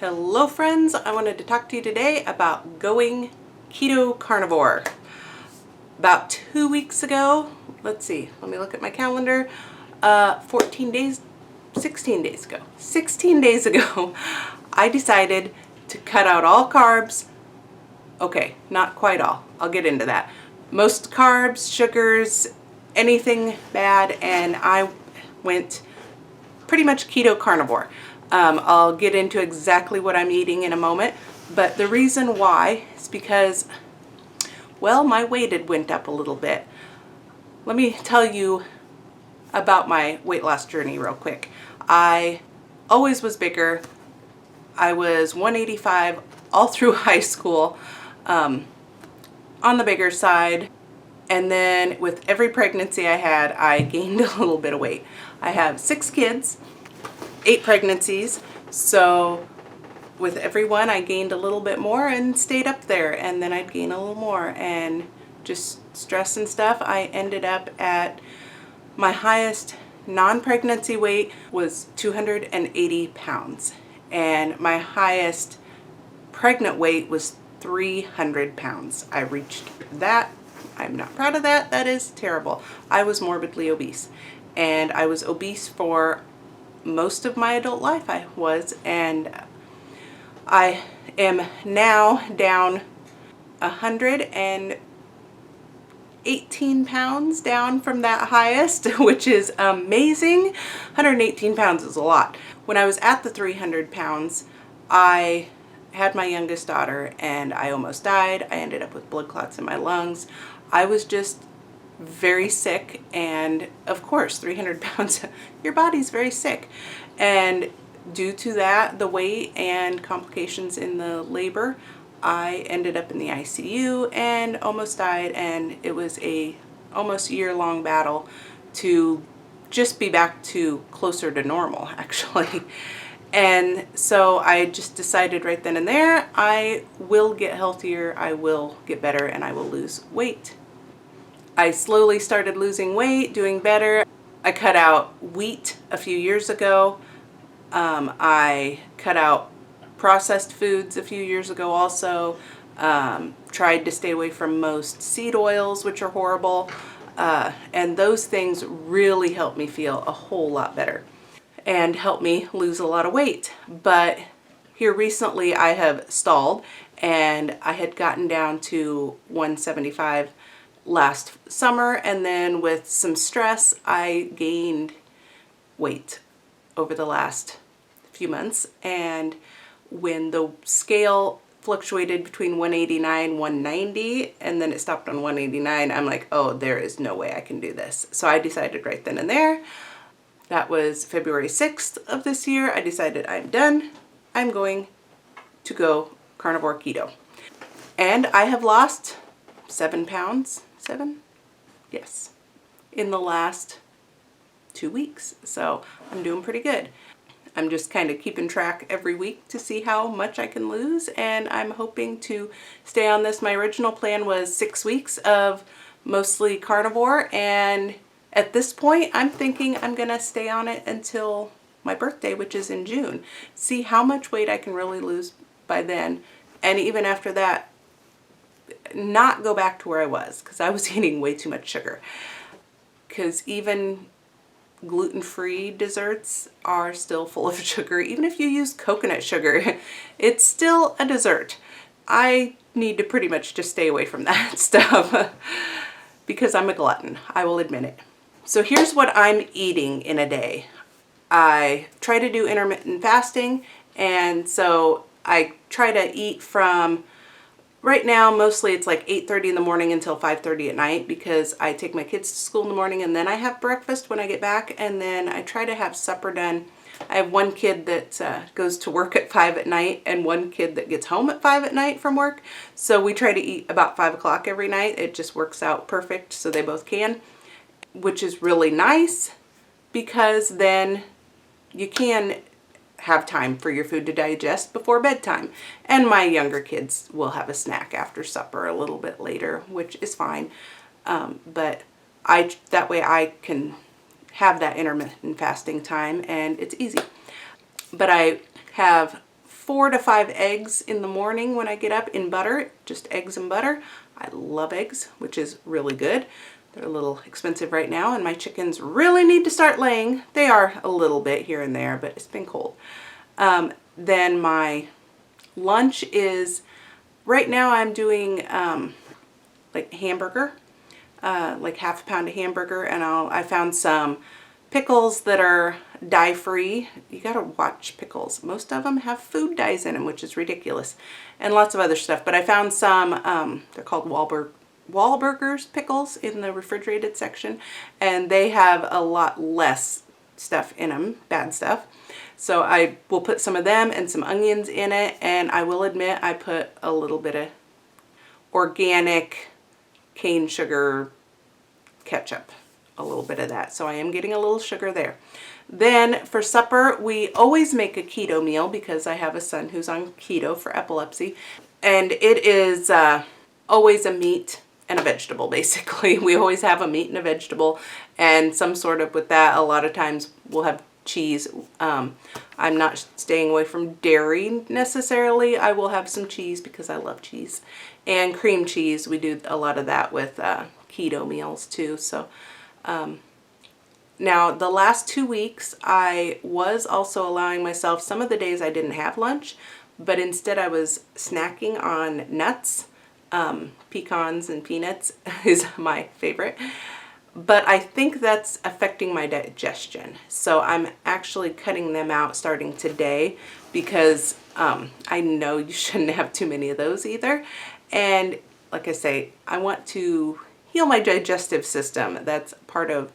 Hello friends, I wanted to talk to you today about going keto carnivore. About 2 weeks ago, let's see, let me look at my calendar, 14 days, 16 days ago, 16 days ago, I decided to cut out all carbs. Okay, not quite all, I'll get into that. Most carbs, sugars, anything bad, and I went pretty much keto carnivore. I'll get into exactly what I'm eating in a moment, but the reason why is because, well, my weight had went up a little bit. Let me tell you about my weight loss journey real quick. I always was bigger. I was 185 all through high school, on the bigger side. And then with every pregnancy I had, I gained a little bit of weight. I have 6 kids. 8 pregnancies, so with every one I gained a little bit more and stayed up there, and then I'd gain a little more, and just stress and stuff. I ended up at my highest non-pregnancy weight was 280 pounds, and my highest pregnant weight was 300 pounds. I reached that. I'm not proud of that. That is terrible. I was morbidly obese, and I was obese for most of my adult life. I was, and I am now down 118 pounds down from that highest, which is amazing. 118 pounds is a lot. When I was at the 300 pounds, I had my youngest daughter and I almost died. I ended up with blood clots in my lungs. I was just very sick, and of course 300 pounds your body's very sick, and due to that, the weight and complications in the labor, I ended up in the ICU and almost died, and it was a almost year-long battle to just be back to closer to normal, actually. And so I just decided right then and there, I will get healthier, I will get better, and I will lose weight. I slowly started losing weight, doing better. I cut out wheat a few years ago. I cut out processed foods a few years ago also. Tried to stay away from most seed oils, which are horrible. And those things really helped me feel a whole lot better and helped me lose a lot of weight. But here recently I have stalled, and I had gotten down to 175 last summer, and then with some stress I gained weight over the last few months, and when the scale fluctuated between 189 190 and then it stopped on 189, I'm like, oh, there is no way I can do this. So I decided right then and there, that was February 6th of this year, I decided I'm done. I'm going to go carnivore keto, and I have lost 7 pounds. 7? Yes. In the last 2 weeks. So I'm doing pretty good. I'm just kind of keeping track every week to see how much I can lose, and I'm hoping to stay on this. My original plan was 6 weeks of mostly carnivore, and at this point I'm thinking I'm gonna stay on it until my birthday, which is in June. See how much weight I can really lose by then, and even after that, not go back to where I was, because I was eating way too much sugar. Because even gluten-free desserts are still full of sugar. Even if you use coconut sugar, it's still a dessert. I need to pretty much just stay away from that stuff because I'm a glutton. I will admit it. So here's what I'm eating in a day. I try to do intermittent fasting, and so I try to eat from, right now, mostly it's like 8:30 in the morning until 5:30 at night, because I take my kids to school in the morning and then I have breakfast when I get back, and then I try to have supper done. I have one kid that goes to work at 5 at night and one kid that gets home at 5 at night from work. So we try to eat about 5 o'clock every night. It just works out perfect so they both can, which is really nice because then you can have time for your food to digest before bedtime. And my younger kids will have a snack after supper a little bit later, which is fine. But that way I can have that intermittent fasting time, and it's easy. But I have 4 to 5 eggs in the morning when I get up in butter, just eggs and butter. I love eggs, which is really good. They're a little expensive right now, and my chickens really need to start laying. They are a little bit here and there, but it's been cold. Then my lunch is, right now I'm doing like hamburger, like half a pound of hamburger, and I found some pickles that are dye-free. You gotta watch pickles. Most of them have food dyes in them, which is ridiculous, and lots of other stuff. But I found some, they're called Wahlburgers pickles in the refrigerated section, and they have a lot less stuff in them, bad stuff. So I will put some of them and some onions in it, and I will admit I put a little bit of organic cane sugar ketchup, a little bit of that. So I am getting a little sugar there. Then for supper, we always make a keto meal because I have a son who's on keto for epilepsy. And it is always a meat and a vegetable, basically. We always have a meat and a vegetable and some sort of with that. A lot of times we'll have cheese. I'm not staying away from dairy necessarily. I will have some cheese because I love cheese. And cream cheese, we do a lot of that with keto meals too. So now the last 2 weeks I was also allowing myself, some of the days I didn't have lunch, but instead I was snacking on nuts. Pecans and peanuts is my favorite. But I think that's affecting my digestion. So I'm actually cutting them out starting today because I know you shouldn't have too many of those either. And like I say, I want to heal my digestive system. That's part of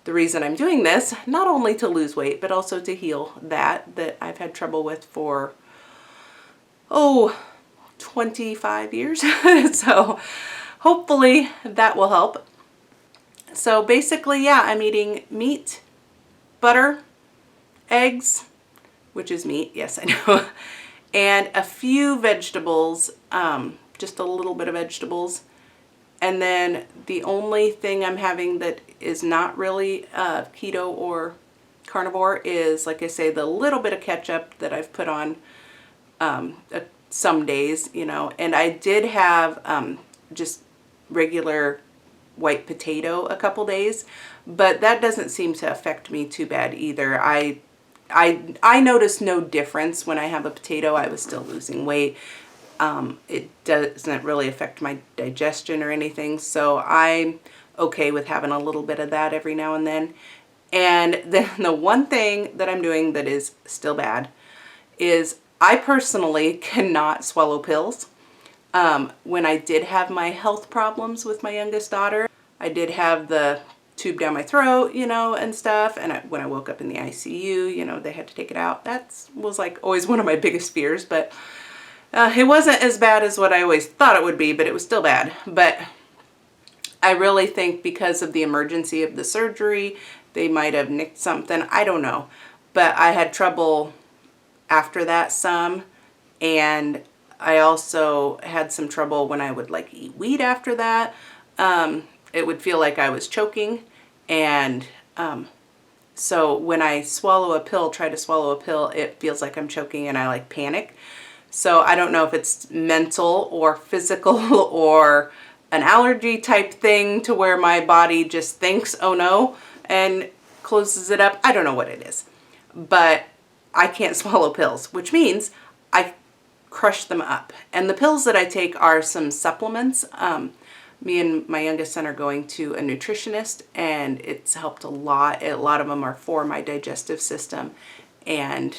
the reason I'm doing this, not only to lose weight, but also to heal that I've had trouble with for, 25 years. So hopefully that will help. So basically, yeah, I'm eating meat, butter, eggs, which is meat, yes, I know, and a few vegetables, just a little bit of vegetables. And then the only thing I'm having that is not really keto or carnivore is, like I say, the little bit of ketchup that I've put on some days, you know. And I did have just regular white potato a couple days, but that doesn't seem to affect me too bad either. I noticed no difference when I have a potato. I was still losing weight. It doesn't really affect my digestion or anything, so I'm okay with having a little bit of that every now and then. And then the one thing that I'm doing that is still bad is I personally cannot swallow pills. When I did have my health problems with my youngest daughter, I did have the tube down my throat, you know, and stuff. And when I woke up in the ICU, you know, they had to take it out. That was like always one of my biggest fears, but it wasn't as bad as what I always thought it would be, but it was still bad. But I really think because of the emergency of the surgery, they might have nicked something. I don't know. But I had trouble after that some, and I also had some trouble when I would like eat weed after that. It would feel like I was choking, and so when I swallow a pill, try to swallow a pill, it feels like I'm choking and I like panic. So I don't know if it's mental or physical or an allergy type thing to where my body just thinks, oh no, and closes it up. I don't know what it is, but I can't swallow pills, which means I crush them up. And the pills that I take are some supplements. Me and my youngest son are going to a nutritionist, and it's helped a lot. A lot of them are for my digestive system. And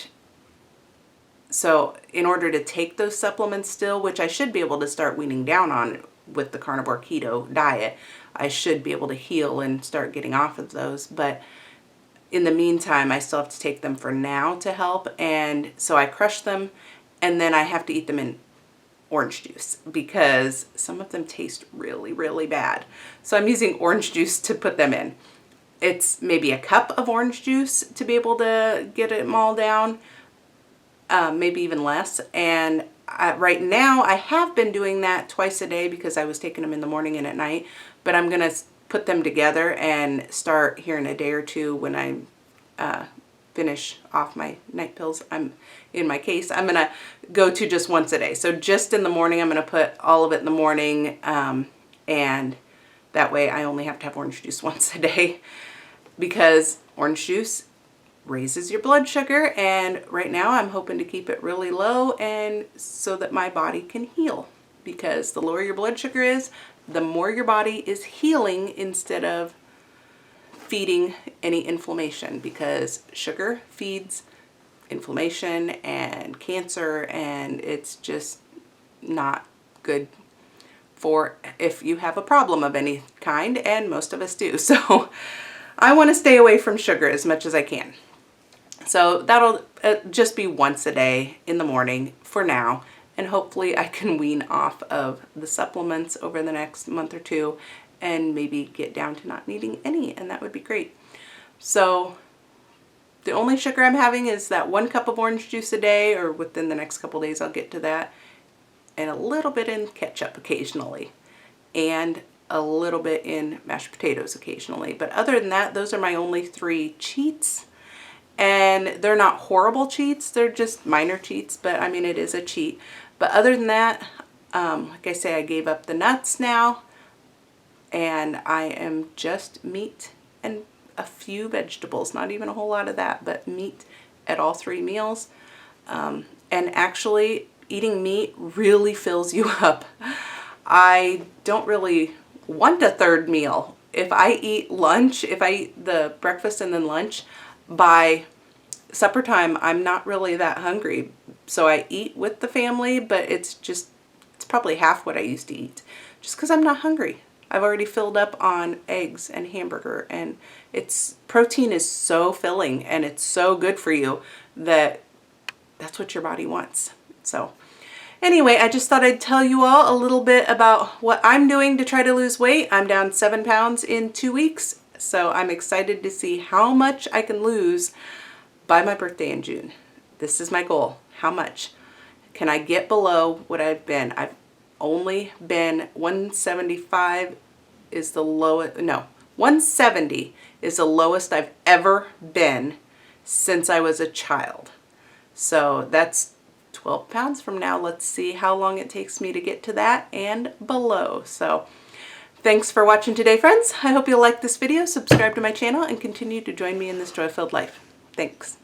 so in order to take those supplements still, which I should be able to start weaning down on with the carnivore keto diet, I should be able to heal and start getting off of those. But in the meantime, I still have to take them for now to help. And so I crush them, and then I have to eat them in orange juice because some of them taste really, really bad. So I'm using orange juice to put them in. It's maybe a cup of orange juice to be able to get them all down, maybe even less. And right now I have been doing that twice a day because I was taking them in the morning and at night, but I'm going to put them together and start here in a day or two when I'm finish off my night pills. I'm in my case. I'm gonna go to just once a day. So just in the morning, I'm gonna put all of it in the morning, and that way I only have to have orange juice once a day, because orange juice raises your blood sugar, and right now I'm hoping to keep it really low, and so that my body can heal, because the lower your blood sugar is, the more your body is healing instead of feeding any inflammation, because sugar feeds inflammation and cancer, and it's just not good for if you have a problem of any kind, and most of us do. So I want to stay away from sugar as much as I can. So that'll just be once a day in the morning for now, and hopefully I can wean off of the supplements over the next month or two and maybe get down to not needing any, and that would be great. So the only sugar I'm having is that 1 cup of orange juice a day, or within the next couple days I'll get to that, and a little bit in ketchup occasionally, and a little bit in mashed potatoes occasionally. But other than that, those are my only 3 cheats. And they're not horrible cheats, they're just minor cheats, but I mean, it is a cheat. But other than that, like I say, I gave up the nuts now, and I am just meat and a few vegetables, not even a whole lot of that, but meat at all 3 meals. And actually, eating meat really fills you up. I don't really want a 3rd meal. If I eat lunch, if I eat the breakfast and then lunch, by supper time, I'm not really that hungry. So I eat with the family, but it's probably half what I used to eat, just because I'm not hungry. I've already filled up on eggs and hamburger, and protein is so filling and it's so good for you that that's what your body wants. So anyway, I just thought I'd tell you all a little bit about what I'm doing to try to lose weight. I'm down 7 pounds in 2 weeks, so I'm excited to see how much I can lose by my birthday in June. This is my goal. How much can I get below what I've been? I've only been 175 is the lowest, no, 170 is the lowest I've ever been since I was a child. So that's 12 pounds from now. Let's see how long it takes me to get to that and below. So thanks for watching today, friends. I hope you'll like this video, subscribe to my channel, and continue to join me in this joy-filled life. Thanks.